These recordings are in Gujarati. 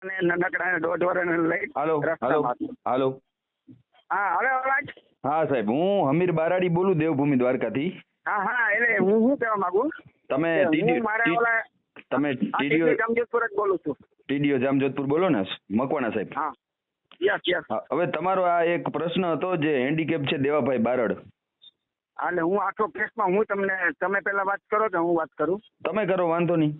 અને નાનકડા 1.5 વર્ષને લઈ હાલો હાલો રસ્તામાં. હાલો. હા હવે અવાજ. હા સાહેબ, હું હમીર બારાડી બોલું, દેવભૂમિ દ્વારકાથી. હા હા એટલે હું શું કહેવા માંગુ તમે કે હું મારા ઓલા તમે ટીડીઓ જામજોધપુર જ બોલું છું. ટીડીઓ જામજોધપુર બોલો ને મકવાણા સાહેબ? હા યસ યસ. હા, હવે તમારો આ એક પ્રશ્ન હતો જે હેન્ડીકેપ છે દેવાભાઈ બારડ. એટલે હું આખો કેસમાં હું તમને તમે પહેલા વાત કરો કે હું વાત કરું? તમે કરો, વાંધો નહીં.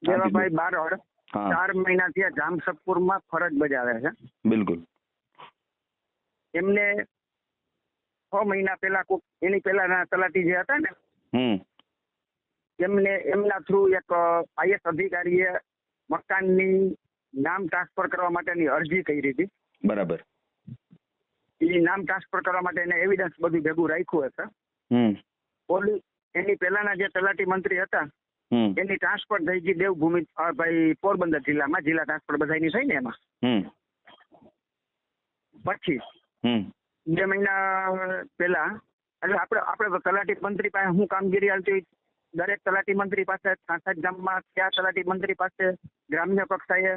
દેવાભાઈ બારડ હા 4 મહિના થયા જામસદપુરમાં ફરજ બજાવે છે. બિલકુલ. એમને 6 મહિના પહેલા એની પહેલાના તલાટી જે હતા ને એમને એમના થ્રુ એક આઈએસ અધિકારીએ મકાનની નામ ટ્રાન્સફર કરવા માટેની અરજી કરી હતી. બરાબર. એ નામ ટ્રાન્સફર કરવા માટે એને એવિડન્સ બધું ભેગું રાખ્યું હતું. પોલીસ એની પહેલાના જે તલાટી મંત્રી હતા એની ટ્રાન્સફર થઈ ગઈ દેવભૂમિ ભાઈ પોરબંદર જિલ્લામાં, જિલ્લા ટ્રાન્સફર બધાની થઈ ને એમાં. પછી 2 મહિના પહેલા એટલે આપણે તો તલાટી મંત્રી પાસે શું કામગીરી હાલતી, દરેક તલાટી મંત્રી પાસે 66 ગામમાં કયા તલાટી મંત્રી પાસે ગ્રામ્ય કક્ષાએ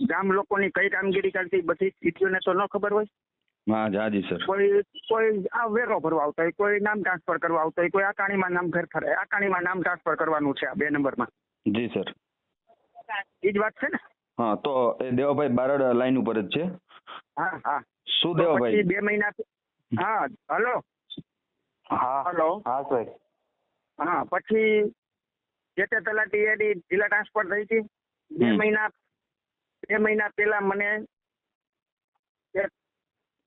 ગામ લોકોની કઈ કામગીરી ચાલતી બધી સ્થિતિઓને તો ન ખબર હોય. હા જી સર. કોઈ આ વેરો ભરવા આવતા હોય, કોઈ નામ ટ્રાન્સફર કરવા આવતા હોય, કોઈ આકાણીમાં નામ ફેરફાર, આકાણીમાં નામ ટ્રાન્સફર કરવાનું છે આ 2 નંબરમાં. જી સર. એ જ વાત છે ને? હા, તો એ દેવાભાઈ બારડ લાઈન ઉપર જ છે. હા હા. શું દેવાભાઈ? 2 મહિના. હા હલો. હા હલો. હા સાહેબ. હા પછી જે તે તલાટી એની જિલ્લા ટ્રાન્સફર થઈ હતી. 2 મહિના પહેલા મને એક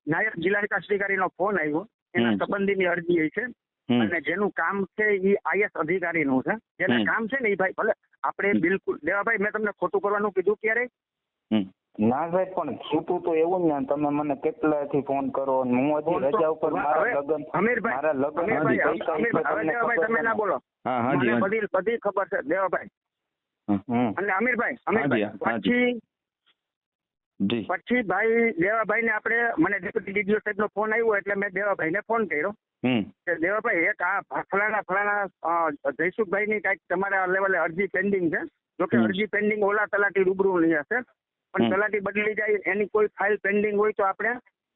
નાયબ જિલ્લા વિકાસ અધિકારીનો ફોન આવ્યો. એના સંબંધીની અરજી છે અને જેનું કામ છે એ આઈએસ અધિકારીનું છે. જેના કામ છે ને એ ભાઈ ભલે આપણે બિલકુલ દેવાભાઈ મેં તમને ખોટું કરવાનું કીધું ક્યારે? ના સાહેબ, પણ છૂટું તો એવું જ ને, તમે મને કેટલાથી ફોન કરો, હું હજી રજા ઉપર મારા લગ્ન તમે ના બોલો. મને બધી ખબર છે દેવાભાઈ અને અમીરભાઈ. પછી ભાઈ દેવાભાઈ ને આપણે મને ડેપ્યુટી ડીડીઓ સાહેબ નો ફોન આવ્યો એટલે મેં દેવાભાઈ ને ફોન કર્યો કે દેવાભાઈ એક આ ફલાણા જયસુખભાઈ ની કઈક તમારા લેવલે અરજી પેન્ડિંગ છે. જોકે અરજી પેન્ડિંગ ઓલા તલાટી રૂબરૂ નહીં હશે, પણ તલાટી બદલી જાય એની કોઈ ફાઇલ પેન્ડિંગ હોય તો આપણે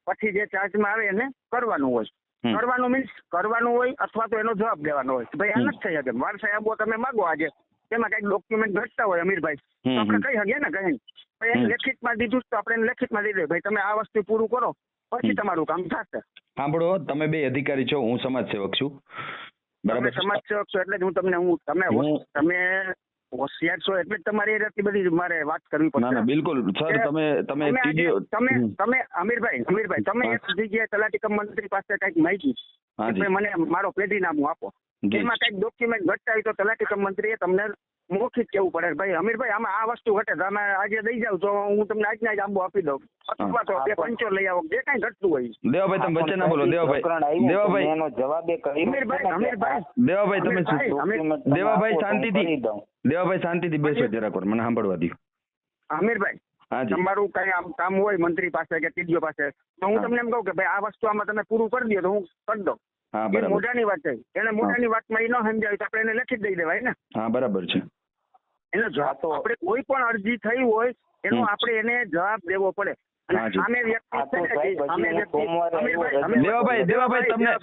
પછી જે ચાર્જમાં આવે એને કરવાનું હોય. કરવાનું મીન્સ કરવાનું હોય અથવા તો એનો જવાબ દેવાનો હોય. ભાઈ આ નથી થઈ શકે, મારા સાહેબો તમે માગો આજે તેમાં કઈક ડોક્યુમેન્ટ ઘટતા હોય અમીરભાઈ તો આપણે કહી શકીએ ને કઈ એને લેખિતમાં દીધું તો આપણે એને લેખિતમાં દઈ દે ભાઈ તમે આ વસ્તુ પૂરું કરો પછી તમારું કામ થશે. સાંભળો, તમે બે અધિકારી છો, હું સમાજ સેવક છું. બરાબર. સમાજ સેવક છો એટલે જ હું તમને તમે હોશિયાર છો એટલે જ તમારી એટલી બધી મારે વાત કરવી પડશે. ના બિલકુલ સર. તમે અમીરભાઈ તમે એક જગ્યાએ તલાટી કમ મંત્રી પાસે કઈક માહિતી મને મારો પેઢીનામું આપો, એમાં કઈક ડોક્યુમેન્ટ ઘટતા હોય તો તલાટી કમ મંત્રીએ તમને મૌખિક કેવું પડે ભાઈ અમીરભાઈ આમાં આ વસ્તુ ઘટે તમે આજે દઈ જાવ તો હું તમને આજના જ આંબો આપી દઉં અથવા તો 2 પંચો લઈ આવો, જે કઈ ઘટતું હોય. દેવાભાઈ તમે વચ્ચે ના બોલો. દેવાભાઈ એનો જવાબ દેવાભાઈ શાંતિથી બેસો જરાક વાર, મને સાંભળવા દો. અમીરભાઈ તમારું કઈ કામ હોય મંત્રી પાસે કે ટીડીઓ પાસે તો હું તમને એમ કહું કે ભાઈ આ વસ્તુ આમાં તમે પૂરું કરી દો તો હું કરી દઉં. મોઢાની વાત છે, એને મોઢાની વાતમાં એ ન સમજાય તો આપણે એને લખી દઈ દેવાય ને. હા બરાબર છે. એનો જવાબ તો આપણે કોઈ પણ અરજી થઈ હોય એનો આપણે એને જવાબ દેવો પડે.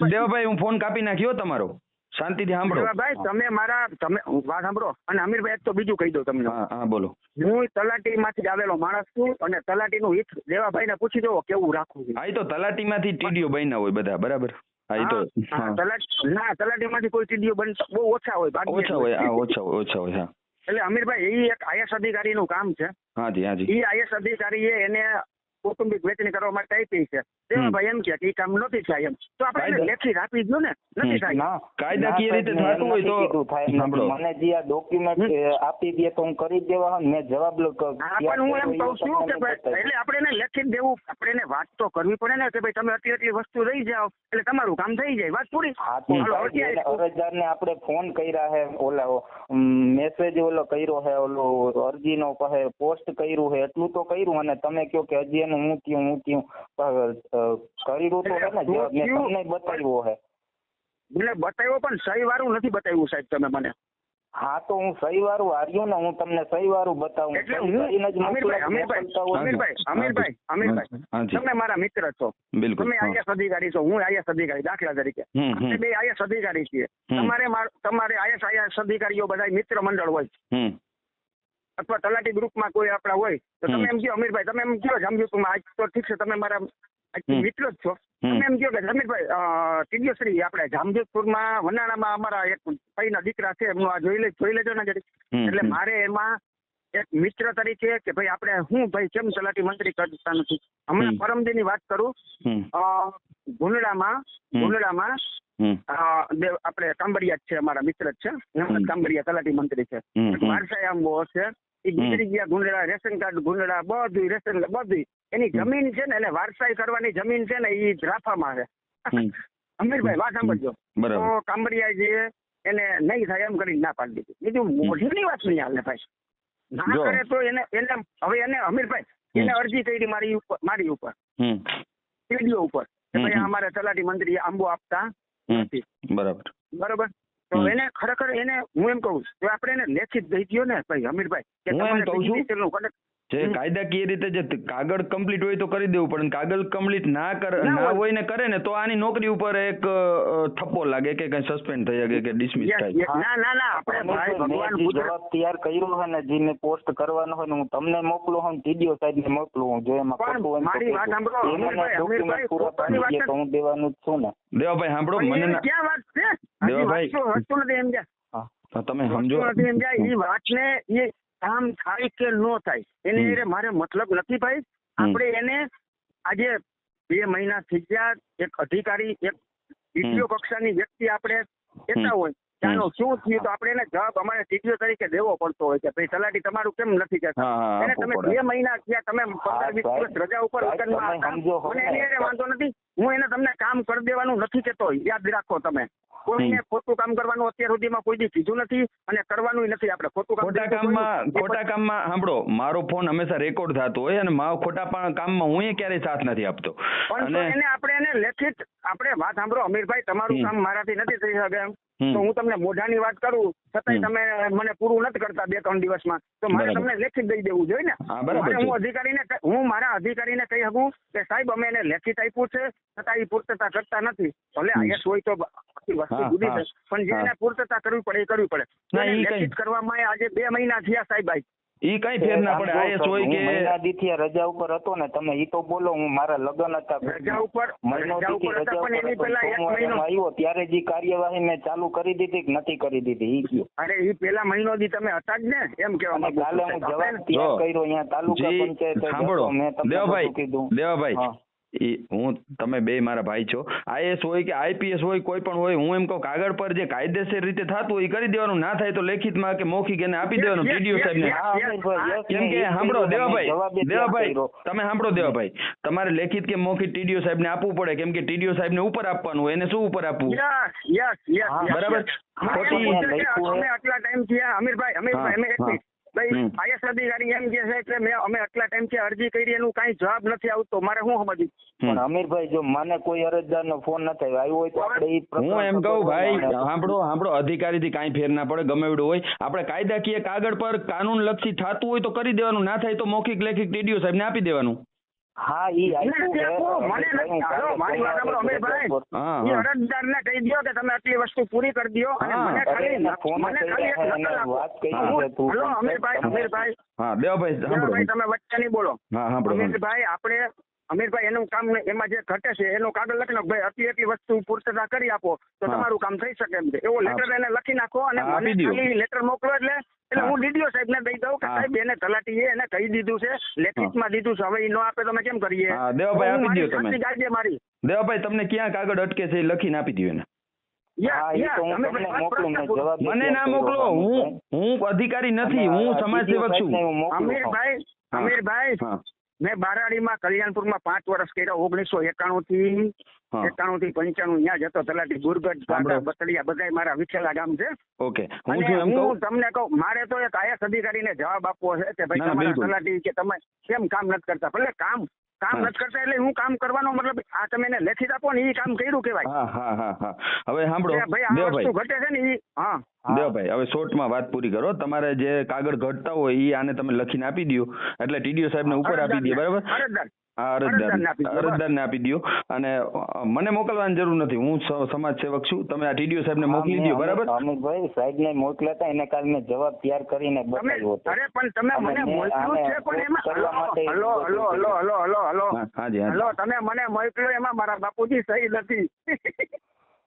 દેવાભાઈ હું ફોન કાપી નાખ્યો તમારો, શાંતિથી સાંભળો. દેવાભાઈ તમે વાત સાંભળો. અને અમીરભાઈ એક તો બીજું કહી દઉં તમને. હા બોલો. હું તલાટી માંથી આવેલો માણસ છું અને તલાટી નું હિત દેવાભાઈ ને પૂછી દો કેવું રાખવું. હા, તો તલાટી માંથી ટીડીઓ બન્યા હોય બધા, બરાબર? તલાટી માંથી કોઈ ટીડીઓ બનતા બહુ ઓછા હોય. ઓછા હોય. એટલે અમીરભાઈ એ એક આઈએસ અધિકારી નું કામ છે. હાજી. એ આઈએસ અધિકારીએ એને કૌટુંબિક વેચણી કરવા માટે આપી છે. દેવાભાઈ એમ કે એ કામ નથી થાય એમ તો આપણે લેખિત આપી દો ને. નથી થાય કાયદાકીય રીતે થતું હોય તો મને જે આ ડોક્યુમેન્ટ આપી દે તો હું કરી દેવા. મેં જવાબ પણ હું એમ કહું છું કે એટલે આપણે એને લેખિત દેવું, આપણે એને વાત તો કરવી પડે ને કે ભાઈ તમે આટલી વસ્તુ લઈ જાઓ એટલે તમારું કામ થઈ જાય, વાત પૂરી. અરજદાર ને આપણે ફોન કર્યા હે, ઓલા મેસેજ ઓલો કર્યો હે, ઓલો અરજીનો પોસ્ટ કર્યું હે, એટલું તો કર્યું અને તમે કહો કે હજી એનું હું થયું કર્યું તો હે ને, મેં તમને બતાવ્યો હે. એટલે બતાવ્યો પણ સહી વાળું નથી બતાવ્યું સાહેબ તમે મને. હા તો હું સહી વાળું હાર્યું ને, હું તમને સહી વાળું બતાવું. એટલે હું અમીરભાઈ તમે મારા મિત્ર છો, બિલકુલ તમે આઈએસ અધિકારી છો, હું આઈએસ અધિકારી, દાખલા તરીકે આપણે બે આઈએસ અધિકારી છીએ. તમારે આઈએસ અધિકારીઓ બધા મિત્ર મંડળ હોય અથવા તલાટી ગ્રુપમાં કોઈ આપણા હોય તો તમે એમ કહો અમીરભાઈ, તમે એમ કહો જામજોધપુરમાં આજ તો ઠીક છે તમે મારા મિત્ર જ છો, તમે એમ કહો કે જમીરભાઈ ટીડીઓશ્રી આપણે જામજોધપુરમાં વનાણામાં અમારા એક ભાઈના દીકરા છે એમનું આ જોઈ લેજો ને જરીક. એટલે મારે એમાં એક મિત્ર તરીકે કે ભાઈ આપણે હું ભાઈ કેમ તલાટી મંત્રી કરતા નથી. હમણાં પરમદીની વાત કરું, ગુંદડામાં આપણે કાંબરિયા જ છે, અમારા મિત્ર જ છે, હેમંત કાંબરિયા તલાટી મંત્રી છે, વારસાઈ આંબો છે, એ ગુજરી ગયા ગુંદડા, રેશન કાર્ડ ગુંદડા બધું, રેશન બધું એની જમીન છે ને, એટલે વારસાઈ કરવાની જમીન છે ને એ રાફામાં છે. અમીરભાઈ વાત સાંભળજો, તો કાંબરિયાજીએ એને નહીં થાય એમ કરીને ના પાડી દીધી. બીજું મોઢીની વાત નહીં હાલે ભાઈ, ના કરે તો એને હવે એને અમીરભાઈ એને અરજી કરી મારી ઉપર ટીડીઓ ઉપર કે ભાઈ અમારે તલાટી મંત્રી આંબો આપતા નથી. બરાબર. તો એને ખરેખર એને હું એમ કહું તો આપણે એને લેખિત દઈ દો ને ભાઈ અમીરભાઈ કે તમારે જે કાયદાકીય રીતે જે કાગળ કમ્પ્લીટ હોય તો કરી દેવું પડે, કાગળ કમ્પ્લીટ ના હોય ને કરે ને તો આની નોકરી ઉપર એક થપ્પો લાગે કે કઈ સસ્પેન્ડ થઈ શકે કે ડિસમિસ થાય. ના આપણે ભાઈ ભગવાન જવાબ તૈયાર કર્યો હોય ને, જેને પોસ્ટ કરવાનો હોય ને હું તમને મોકલું હું, ટીડીઓ સાહેબ ને મોકલું જો એમાં ખોટું હોય મારી વાત સાંભળો અમીરભાઈ, હું દેવાનું જ છું ને. દેવાભાઈ સાંભળો, મને ક્યાં વાત છે દેવાભાઈ વસ્તુ નથી એમ જાય, તમે સમજો નથી એમ જાય એ વાતને એ કામ થાય કે ન થાય એને મારે મતલબ નથી ભાઈ. આપણે એને આજે 2 મહિના થઈ ગયા, એક અધિકારી એક ટીડીઓ કક્ષાની વ્યક્તિ આપણે કહેતા હોય ચાલો શું થયું તો આપણે એને જવાબ અમારે ટીડીઓ તરીકે દેવો પડતો હોય કે ભાઈ તલાટી તમારું કેમ નથી કહેતા. એને તમે 2 મહિના થયા, તમે 15-20 દિવસ રજા ઉપર મને એની વાંધો નથી, હું એને તમને કામ કરી દેવાનું નથી કહેતો, યાદ રાખો તમે. કોઈને ખોટું કામ કરવાનું અત્યાર સુધીમાં કોઈ દી કીધું નથી અને કરવાનું નથી. આપણે ખોટા કામમાં સાંભળો, મારો ફોન હંમેશા રેકોર્ડ થતો હોય અને મારો ખોટા કામમાં હું ક્યારેય સાથ નથી આપતો. પણ એને આપણે લેખિત આપણે વાત સાંભળો અમીરભાઈ, તમારું કામ મારાથી નથી થઈ શકે એમ તો હું તમને મોઢાની વાત કરું છતાંય તમે મને પૂરું નથી કરતા 2-3 દિવસમાં, તો મારે તમને લેખિત દઈ દેવું જોઈએ ને. હું મારા અધિકારીને કહી શકું કે સાહેબ અમે એને લેખિત આપ્યું છે છતાં એ પૂર્તતા કરતા નથી. ભલે આઈએસ હોય તો વસ્તુ જુદી છે, પણ જે એને પૂર્તતા કરવી પડે એ કરવી પડે. લેખિત કરવામાં આજે 2 મહિના થયા સાહેબ. ઈ કઈ ફેર ના પડે, આઈએસ હોય કે મહિના દીથી રજા ઉપર હતો ને, તમે ઈ તો બોલો, હું મારા લગ્ન હતા રજા ઉપર પણ એની પહેલા 1 મહિનો આવ્યો ત્યારે જે કાર્યવાહી મેં ચાલુ કરી દીધી કે નથી કરી દીધી ઈ કયો. અરે ઈ પેલા મહિનો દી તમે હતા જ ને એમ કહેવા કાલે હું જવાબ તૈયાર કર્યો અહીંયા તાલુકા પંચાયત. સાંભળો મેં તમને કીધું દેવાભાઈ, હું તમે બે મારા ભાઈ છો, આઈએસ હોય કે આઈપીએસ હોય કોઈ પણ હોય, હું એમ કહું કાગળ પર જે કાયદેસર રીતે થતું હોય એ કરી દેવાનું, ના થાય તો લેખિતમાં કે મૌખિક એને આપી દેવાનું ટીડીઓ સાહેબને. કેમ કે સાંભળો દેવાભાઈ તમે સાંભળો દેવાભાઈ, તમારે લેખિત કે મૌખિક ટીડીઓ સાહેબને આપવું પડે, કેમ કે ટીડીઓ સાહેબને ઉપર આપવાનું હોય, એને શું ઉપર આપવું? બરાબર. અમે આટલા ટાઈમ થયા અમીરભાઈ અમે ભાઈ આઈએસ અધિકારી એમ કે છે કે અમે આટલા ટાઈમ થી અરજી કરી એનું કઈ જવાબ નથી આવતો, મારે શું સમજવું? પણ અમીરભાઈ જો મને કોઈ અરજદાર નો ફોન નથી આવ્યો હોય તો આપણે હું એમ કહું ભાઈ સાંભળો અધિકારી થી કઈ ફેર ના પડે, ગમે એવડું હોય, આપણે કાયદાકીય કાગળ પર કાનૂન લક્ષી થતું હોય તો કરી દેવાનું, ના થાય તો મૌખિક લેખિત ટીડીઓ સાહેબ ને આપી દેવાનું. હા ઈ અરજદાર ને કહી દો કે તમે આટલી વસ્તુ પૂરી કરી દો અને મને ખાલી વાત કરી અમીરભાઈ હા દેવાભાઈ તમે વચ્ચે નહીં બોલો. અમીરભાઈ આપણે અમીરભાઈ એનું કામ એમાં જે ઘટે છે એનું કાગળ લખી નાખો, ભાઈ એટલી વસ્તુ પૂર્તતા કરી આપો તો તમારું કામ થઈ શકે એમ છે, એવો લેટર એને લખી નાખો અને મને ખાલી લેટર મોકલો એટલે હું ડીડીઓ સાહેબ ને દઈ દઉં કે સાહેબ એને તલાટીએ એને કહી દીધું છે, લેખિતમાં દીધું છે, હવે એ ન આપે તો અમે કેમ કરીએ? દેવાભાઈ આપી દો તમે. મારી દેવાભાઈ તમને ક્યાં કાગળ અટકે છે લખીને આપી દો એને. મને ના મોકલો, હું અધિકારી નથી, હું સમાજ સેવક છું. અમીરભાઈ મેં બારાડીમાં કલ્યાણપુરમાં 5 વર્ષ કર્યા, 1991 થી 95 ત્યાં જતો તલાટી, ગુરગઢ બતડિયા બધા મારા વિછેલા ગામ છે. ઓકે, હું તમને કહું મારે તો એક આઈએસ અધિકારીને જવાબ આપવો છે કે ભાઈ તમારા તલાટી કે તમે કેમ કામ નથી કરતા. ભલે કામ નથી કરતા એટલે હું કામ કરવાનો મતલબ આ તમે એને લેખિત આપો ને એ કામ કર્યું કેવાય. હવે સાંભળો ભાઈ આ વસ્તુ ઘટે છે ને હા. દેવભાઈ હવે શોર્ટમાં વાત પૂરી કરો. તમારે જે કાગળ ઘટતા હોય એ આને તમે લખીને આપી દો, એટલે ટીડીઓ સાહેબને ઉપર આપી દે, બરાબર? અરજદાર હા, અરજદારને આપી દો, બસ. અરજદારને આપી દો. અને મને મોકલવાની જરૂર નથી, હું સમાજ સેવક છું. તમે આ ટીડીઓ સાહેબને મોકલી દો, બરાબર? અમિતભાઈ સાહેબને મોકલ્યા હતા, એને કાલ મેં જવાબ તૈયાર કરીને બતાવ્યો હતો. અરે પણ તમે અને મને મેં મોકલ્યું આને છે, પણ એમાં કરવા માટે hello hello hello hello hello hello હા, હાજી હાજી. હલો તમે મને મોકલ્યો એમાં મારા બાપુજી સહી નથી.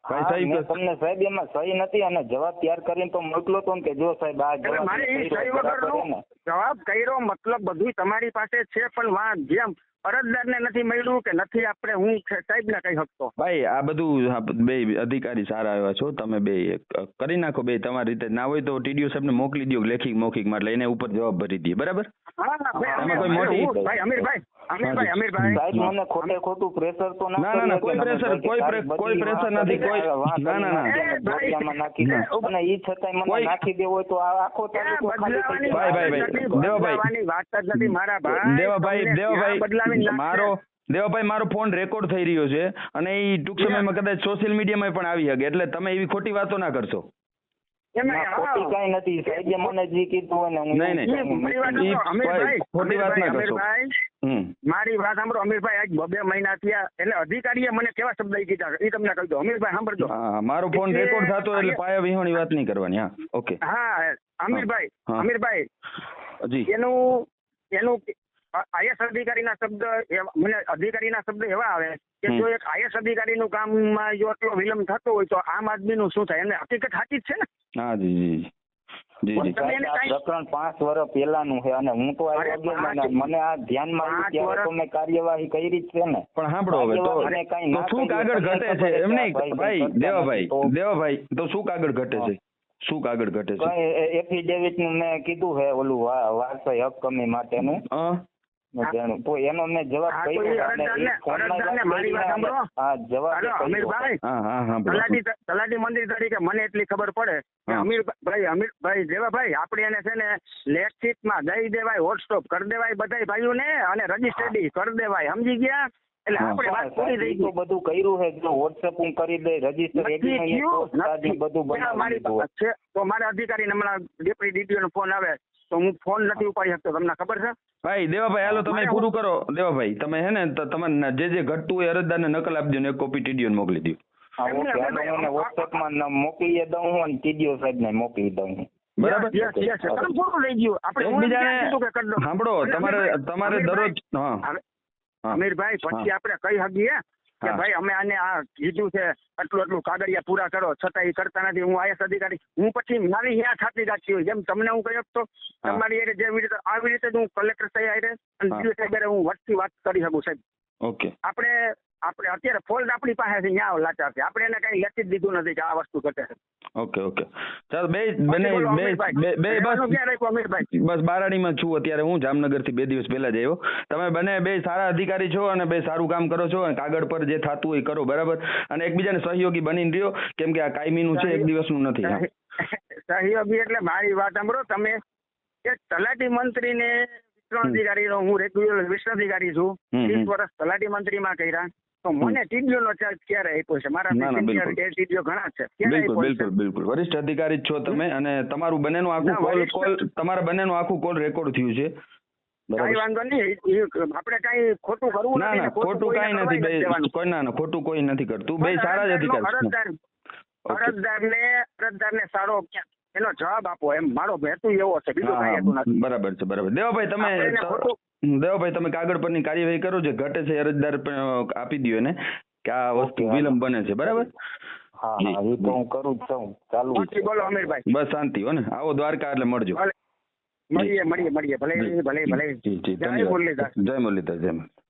ભાઈ હા, સહી મેં કર. તમને સાહેબ એમાં સહી નથી અને જવાબ તૈયાર કરીને તો મોકલો તો ને કે જો સાહેબ આ એટલે જવાબ મારે એ કર્યો સહી બરાબર વગરનો ને. જવાબ કર્યો મતલબ બધું તમારી પાસે છે, પણ વાં જેમ અરજદારને નથી મળ્યું કે નથી આપણે હું સાહેબને કહી શકતો. ભાઈ આ બધું બે અધિકારી સારા આવ્યા છો તમે, બે કરી નાખો બે તમારી રીતે. ના હોય તો ટીડીઓ સાહેબને મોકલી દો લેખિત મૌખિકમાં, એટલે એને ઉપર જવાબ ભરી દઈએ, બરાબર? હા ભાઈ એમાં કોઈ મોટી- ભાઈ અમીરભાઈ સાહેબ મને ખોટે ખોટું પ્રેશર તો ના, ના, ના, કોઈ pressure, કોઈ pressure નથી, ના, ના, ના. દોરિયામાં નાખી દે. અને ઈ છતાંય મને કોઈ- નાખી દેવો હોય તો આ આખો તાલુકો ખાલી થઈ જાય. ભાઈ, દેવાભાઈ. બદલાવાની વાત જ નથી મારા ભાઈ. દેવાભાઈ, તમને ત્યાં બદલાવીને નાખશે. દેવાભાઈ મારો ફોન રેકોર્ડ થઈ રહ્યો છે અને એ ટૂંક સમયમાં કદાચ સોશિયલ મીડિયામાં પણ આવી શકે, એટલે તમે એવી ખોટી વાતો ના કરશો. એમાં ના, ખોટી કાંઈ નથી. સાહેબે મને જે કીધું હોય ને હું નહીં, નહીં. એ મારી વાત સાંભળો, ઈ અમીરભાઈ, ખોટી વાત ના કરશો. અમીરભાઈ, મારી વાત સાંભળો અમીરભાઈ, આજ 2 મહિના થયા એટલે અધિકારીએ મને કેવા શબ્દ કીધા એ તમને કહી દો. અમીરભાઈ સાંભળજો. હા, મારો ફોન રેકોર્ડ થતો એટલે પાયા વિહોણી વાત નહીં કરવાની. હા, ઓકે. હા અમીરભાઈ, હા. અમીરભાઈ જી. એનું આઈએસ અધિકારીના શબ્દ મને અધિકારીના શબ્દ એવા આવે કે જો એક આઈએસ અધિકારીનું કામમાં જો આટલો વિલંબ થતો હોય તો આમ આદમીનું શું થાય? એને હકીકત સાચી જ છે ને. હા, જી જી જી જી. તમે એને આ કાંઈ- પ્રકરણ 5 વર્ષ પહેલાનું છે અને હું તો અરે, આવ્યો ગયો પાંચ- મને આ ધ્યાનમાં આવ્યું 5 ત્યારે તો વર્ષ- મેં કાર્યવાહી કરી જ છે ને. પણ સાંભળો હવે તો અને કાંઈ ના શું કર્યું, કાગળ તમને ઘટે છે? ખબર એમ છે નહીં આ ભાઈ, ભાઈ દેવાભાઈ, તો- દેવાભાઈ, તો શું કાગળ ઘટે છે? શું કાગળ ઘટે છે? કઈ એફિડેવિટ નું મેં કીધું છે ઓલું વારસાઈ હક કમી માટેનું હા, મેં જાણ્યું. તો એનો મેં જવાબ હા, તો કર્યો એ અને એ ફોનમાં અરજદારને વાત મારી વાત કરીને સાંભળો. હા જવાબ હાલો કર્યો. અમીરભાઈ, હા, હા, હા, બોલો. તલાટી મંત્રી તરીકે મને એટલી ખબર પડે કે હા. અમીરભાઈ દેવાભાઈ આપણે એને છે ને લેખિતમાં દઈ દેવાય, વોટ્સઅપ કરી દેવાય બધાય ભાઈઓને અને રજીસ્ટર્ડ કરી દેવાય, સમજી ગયા? એટલે હા. આપણે વાત પૂરી થઈ ઈ તો ગઈ. બધું કર્યું છે. જો વોટ્સએપ હું કરી દઈ રજીસ્ટર નથી થયું, નથી. બધું ત્યાં મારી બનાવી પાસે છે તો મારા અધિકારી હમણાં ડેપ્યુટી ડીટીઓ નો ફોન આવે તો હું ફોન નથી ઉપાડી શકતો, તમને ખબર છે? ભાઈ દેવાભાઈ, હાલો તમે મારે પૂરું કરો. દેવાભાઈ તમે હે ને તમારે જે ઘટતું હોય અરજદારને નકલ આપજો ને એક કોપી ટીડીઓ ને મોકલી દો. હા એમને ઓકે હવે હું એને વોટ્સએપમાં મોકલી દઉં હું અને ટીડીઓ સાહેબને મોકલી દઉં હું. બરાબર? Yes, yes, yes. તમે પૂરું થઈ ગયું. આપણે હું એમ એકબીજાને કીધું કે કરી દો. સાંભળો, અને તમારે અમીરભાઈ, દરરોજ હા, હા. અમીરભાઈ પછી હા. આપણે કહી શકીએ કે હા. ભાઈ અમે આને આ કીધું છે આટલું કાગળિયા પૂરા કરો, છતાં એ કરતા નથી. હું આઈએસ અધિકારી, હું પછી મારી ત્યાં ખાતી રાખી હોય જેમ તમને હું કહી શકતો હા. તમારી હારે જેવી રીતે આવી રીતે જ હું કલેક્ટર સાહેબ હારે અને હા. ડીઓ સાહેબ હારે હું વટથી વાત કરી શકું સાહેબ. ઓકે. આપણે અત્યારે ફોલ્ડ આપણી પાસે છે, ત્યાં લાચાર છે. આપણે એને કઈ લેખી જ દીધું નથી કે આ વસ્તુ ઘટે છે. Okay, okay. ચાલો બે બોલો, અમીરભાઈ. રહેવાનું બસ ક્યાં રાખ્યું અમીરભાઈ? બસ બારાડીમાં છું અત્યારે. હું જામનગરથી 2 દિવસ પહેલા જ આવ્યો. તમે બે સારા અધિકારી છો અને બે સારું કામ કરો છો અને કાગળ પર જે થતું હોય એ કરો, બરાબર? અને એકબીજાને સહયોગી બનીને રહ્યો, કેમ કે આ કાયમીનું છે, એક દિવસનું નથી. હા. સહયોગી એટલે મારી વાત સાંભળો તમે. એક તલાટી મંત્રીને વિસ્તરણ અધિકારીનો હું રેગ્યુલર વિસ્તરણ અધિકારી છું. 30 વર્ષ તલાટી મંત્રીમાં કર્યા. તો મને ટીડીઓ નો ચાર્જ ક્યારે આપ્યો છે? મારા ના, ના, સિનિયર બિલકુલ. ટીડીઓ ઘણા છે. ક્યારે બિલકુલ, આપ્યો છે? બિલકુલ. વરિષ્ઠ અધિકારી જ છો તમે અને તમારું બંનેનું આખું ના, વરિષ્ઠ- તમારા બંનેનું આખું કોલ રેકોર્ડ થયું છે. કાંઈ બરાબર? વાંધો નહીં. આપણે કાંઈ ખોટું કરવું ના, નથી ના, ને ખોટું કોઈને કાંઈ નથી. કરવાય દેવાનું. કોઈ ના, ખોટું કોઈ નથી કરતું. બે સારા જ અધિકારી છે. ઓકે. અરજદારને સારો એનો જવાબ આપો એમ મારો હેતુ એવો છે, બીજું હા, કાંઈ હેતુ નથી. બરાબર છે, બરાબર. દેવાભાઈ આપણે એને ખોટું- દેવાભાઈ તમે કાગળ પરની કાર્યવાહી કરો, જે ઘટે છે અરજદાર આપી દો એને કે આ વસ્તુ ઓકે, વિલંબ બને છે, બરાબર? હા જી, હા એ તો હું કરું જ છું. ચાલુ બાકી બોલો અમીરભાઈ. બસ શાંતિ હો ને. આવો દ્વારકા એટલે મળજો. ભલે મળીએ ભલે જી, ભલે ભલે. જી, જી, જય ધન્યવાદ. મુરલીધર. જય મુરલીધર, જય મુરલીધર.